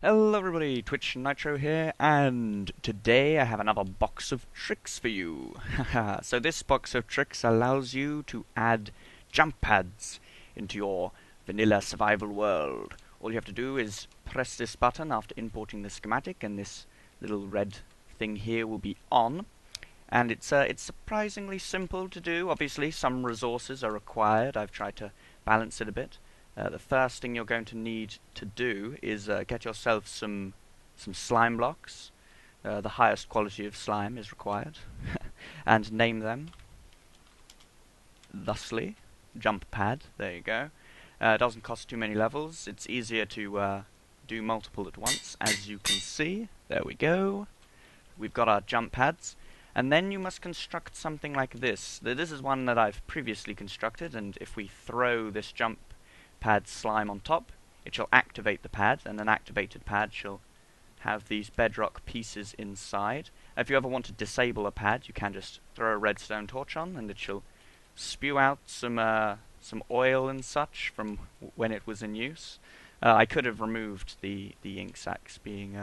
Hello everybody, Twitch Nitro here, and today I have another box of tricks for you. So this box of tricks allows you to add jump pads into your vanilla survival world. All you have to do is press this button after importing the schematic, and this little red thing here will be on. And it's surprisingly simple to do. Obviously, some resources are required. I've tried to balance it a bit. The first thing you're going to need to do is get yourself some slime blocks. The highest quality of slime is required, and name them thusly. Jump pad. There you go. It doesn't cost too many levels. It's easier to do multiple at once, as you can see. There we go. We've got our jump pads. And then you must construct something like this. This is one that I've previously constructed, and if we throw this jump pad slime on top, it shall activate the pad, and an activated pad shall have these bedrock pieces inside. If you ever want to disable a pad, you can just throw a redstone torch on, and it shall spew out some oil and such from when it was in use. I could have removed the ink sacs being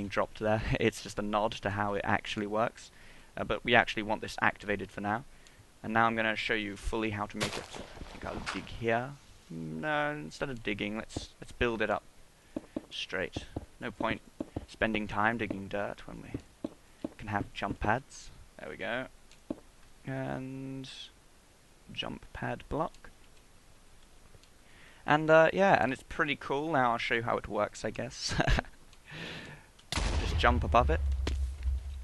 dropped there. It's just a nod to how it actually works. But we actually want this activated for now. And now I'm going to show you fully how to make it. I think I'll dig here. No, instead of digging, let's build it up straight. No point spending time digging dirt when we can have jump pads. There we go. And jump pad block. And yeah, and it's pretty cool. Now I'll show you how it works, I guess. Just jump above it,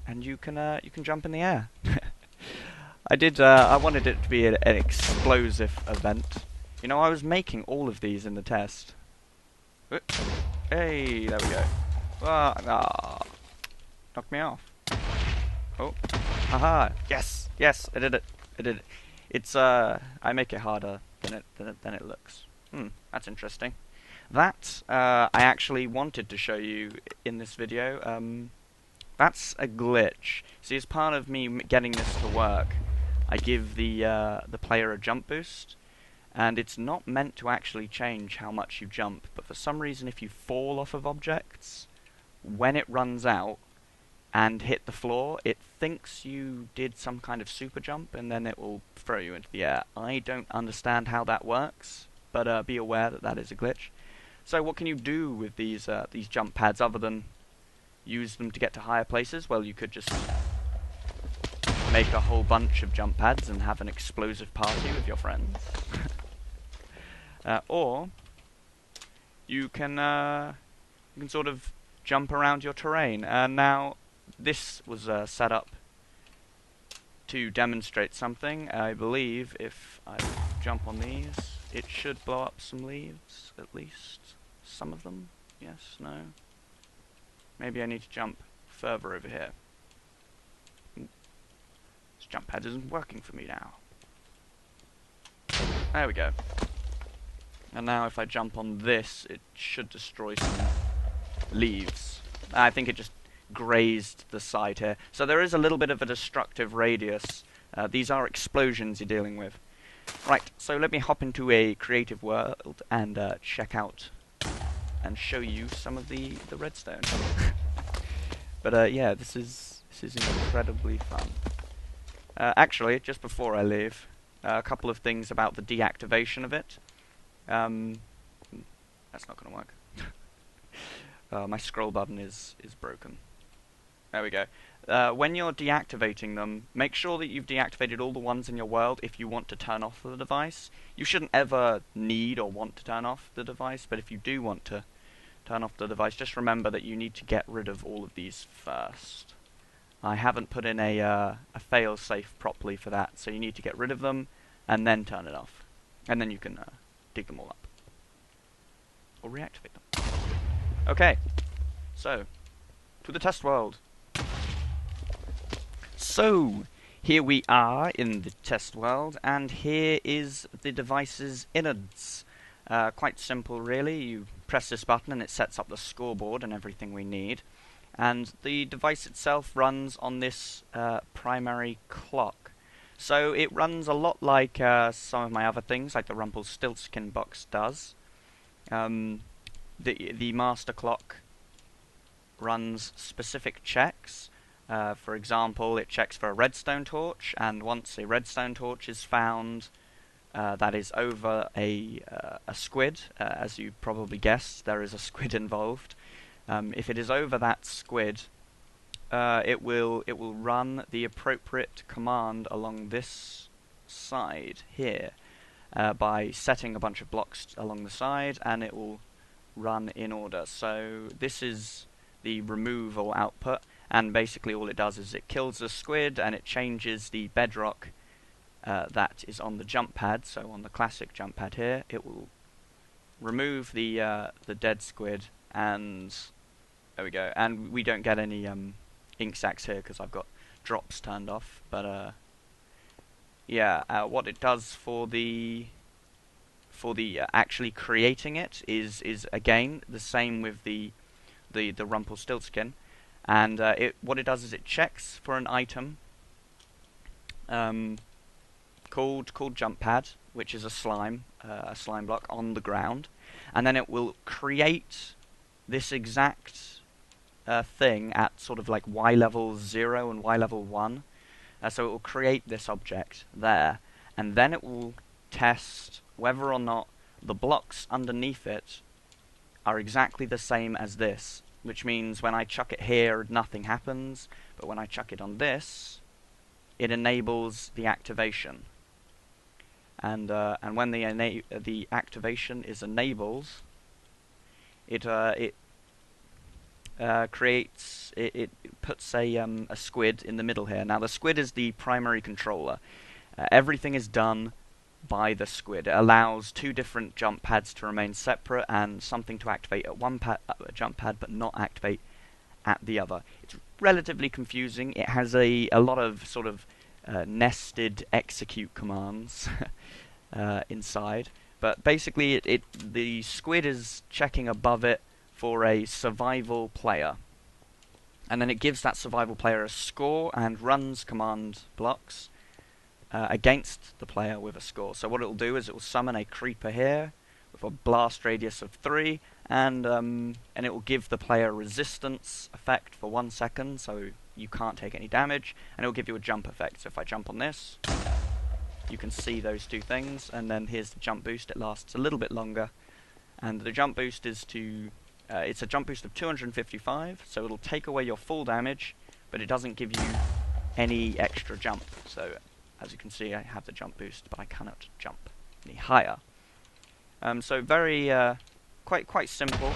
and you can jump in the air. I wanted it to be an explosive event. You know, I was making all of these in the test. Hey, there we go. Knocked me off. Oh, haha! Yes, yes, I did it. I did it. It's I make it harder than it looks. That's interesting. That I actually wanted to show you in this video. That's a glitch. See, as part of me getting this to work, I give the player a jump boost. And it's not meant to actually change how much you jump, but for some reason if you fall off of objects, when it runs out and hit the floor, it thinks you did some kind of super jump, and then it will throw you into the air. I don't understand how that works, but be aware that that is a glitch. So what can you do with these jump pads other than use them to get to higher places? Well, you could just make a whole bunch of jump pads and have an explosive party with your friends. Or you can sort of jump around your terrain. Now, this was set up to demonstrate something. I believe if I jump on these, it should blow up some leaves, at least some of them. Yes, no. Maybe I need to jump further over here. This jump pad isn't working for me now. There we go. And now if I jump on this, it should destroy some leaves. I think it just grazed the side here. So there is a little bit of a destructive radius. These are explosions you're dealing with. Right, so let me hop into a creative world and check out and show you some of the redstone. But yeah, this is incredibly fun. Actually, just before I leave, a couple of things about the deactivation of it. That's not going to work. My scroll button is broken. There we go. When you're deactivating them, make sure that you've deactivated all the ones in your world if you want to turn off the device. You shouldn't ever need or want to turn off the device, but if you do want to turn off the device, just remember that you need to get rid of all of these first. I haven't put in a fail-safe properly for that, so you need to get rid of them and then turn it off. And then you can dig them all up. Or reactivate them. Okay, so, to the test world. So, here we are in the test world, and here is the device's innards. Quite simple really. You press this button and it sets up the scoreboard and everything we need. And the device itself runs on this primary clock. So it runs a lot like some of my other things, like the Rumpelstiltskin box does. the master clock runs specific checks. For example, it checks for a redstone torch, and once a redstone torch is found that is over a squid, as you probably guessed, there is a squid involved. If it is over that squid, it will run the appropriate command along this side here by setting a bunch of blocks along the side, and it will run in order. So this is the removal output, and basically all it does is it kills the squid and it changes the bedrock that is on the jump pad. So on the classic jump pad here, it will remove the dead squid, and there we go. And we don't get any ink sacs here because I've got drops turned off. But yeah, what it does for the actually creating it is again the same with the Rumpelstiltskin, and what it does is it checks for an item called jump pad, which is a slime block on the ground, and then it will create this exact thing at sort of like Y level 0 and Y level 1. So it will create this object there, and then it will test whether or not the blocks underneath it are exactly the same as this, which means when I chuck it here, nothing happens, but when I chuck it on this, it enables the activation. And when the activation is enabled, it puts a squid in the middle here. Now the squid is the primary controller. Everything is done by the squid. It allows two different jump pads to remain separate and something to activate at one jump pad but not activate at the other. It's relatively confusing. It has a lot of sort of nested execute commands inside, but basically the squid is checking above it for a survival player, and then it gives that survival player a score and runs command blocks against the player with a score. So what it will do is it will summon a creeper here with a blast radius of 3, and it will give the player resistance effect for 1 second, so you can't take any damage, and it will give you a jump effect. So if I jump on this, you can see those two things, and then here's the jump boost. It lasts a little bit longer, and the jump boost is it's a jump boost of 255, so it'll take away your full damage, but it doesn't give you any extra jump. So as you can see, I have the jump boost, but I cannot jump any higher. So very quite simple.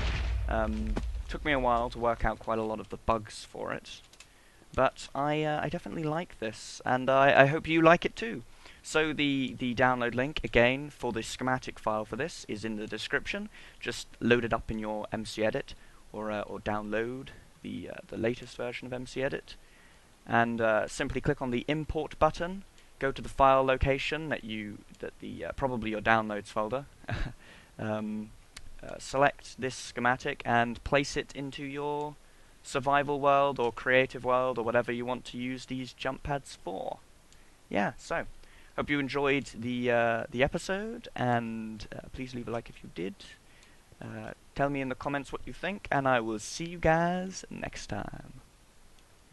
Took me a while to work out quite a lot of the bugs for it, but I definitely like this, and I hope you like it too. So the download link again for the schematic file for this is in the description. Just load it up in your MCEdit, or download the latest version of MCEdit, and simply click on the import button. Go to the file location probably your downloads folder. Select this schematic and place it into your survival world or creative world or whatever you want to use these jump pads for. Yeah, so hope you enjoyed the episode, and please leave a like if you did. Tell me in the comments what you think, and I will see you guys next time.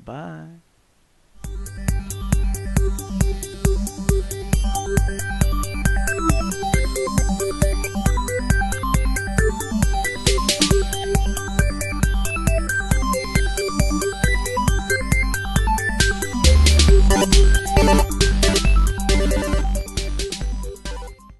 Bye.